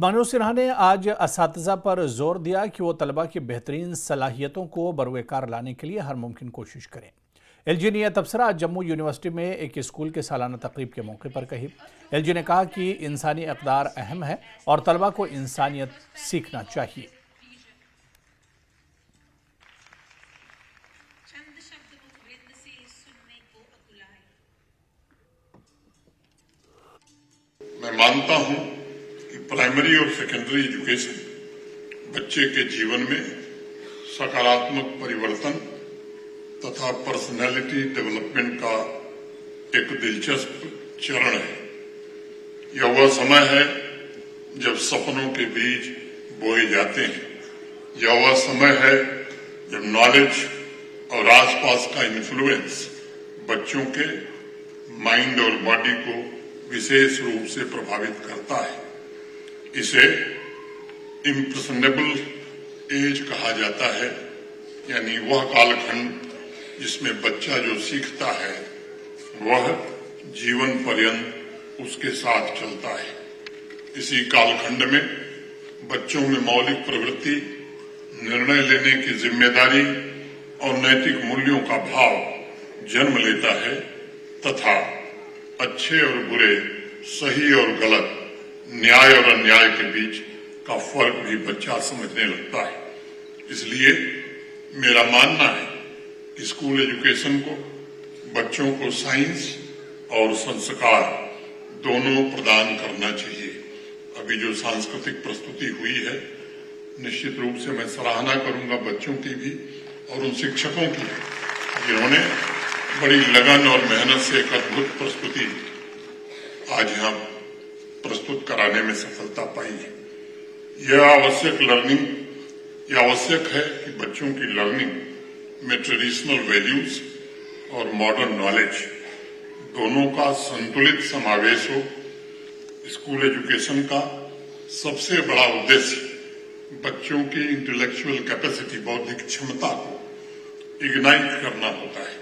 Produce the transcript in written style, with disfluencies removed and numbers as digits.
मनोज सिन्हा ने आज असातिज़ा पर जोर दिया कि वो तलबा की बेहतरीन सलाहियतों को बरूएकार लाने के लिए हर मुमकिन कोशिश करें। एलजी ने यह तबसरा आज जम्मू यूनिवर्सिटी में एक स्कूल के सालाना तकरीब के मौके पर कही। एलजी ने कहा कि इंसानी इक़दार अहम है और तलबा को इंसानियत सीखना चाहिए। मैं मानता हूं कि प्राइमरी और सेकेंडरी एजुकेशन बच्चे के जीवन में सकारात्मक परिवर्तन तथा पर्सनैलिटी डेवलपमेंट का एक दिलचस्प चरण है। यह वह समय है जब सपनों के बीज बोए जाते हैं। यह वह समय है जब नॉलेज और आसपास का इन्फ्लुएंस बच्चों के माइंड और बॉडी को विशेष रूप से प्रभावित करता है। इसे इम्प्रेशनेबल एज कहा जाता है, यानी वह कालखंड जिसमें बच्चा जो सीखता है वह जीवन पर्यंत उसके साथ चलता है। इसी कालखंड में बच्चों में मौलिक प्रवृत्ति, निर्णय लेने की जिम्मेदारी और नैतिक मूल्यों का भाव जन्म लेता है तथा अच्छे और बुरे, सही और गलत, न्याय और अन्याय के बीच का फर्क भी बच्चा समझने लगता है। इसलिए मेरा मानना है कि स्कूल एजुकेशन को बच्चों को साइंस और संस्कार दोनों प्रदान करना चाहिए। अभी जो सांस्कृतिक प्रस्तुति हुई है, निश्चित रूप से मैं सराहना करूंगा बच्चों की भी और उन शिक्षकों की जिन्होंने बड़ी लगन और मेहनत से एक अद्भुत प्रस्तुति आज यहां प्रस्तुत कराने में सफलता पाई है। यह आवश्यक है कि बच्चों की लर्निंग में ट्रेडिशनल वैल्यूज और मॉडर्न नॉलेज दोनों का संतुलित समावेश हो। स्कूल एजुकेशन का सबसे बड़ा उद्देश्य बच्चों की इंटेलेक्चुअल कैपेसिटी, बौद्धिक क्षमता को इग्नाइट करना होता है।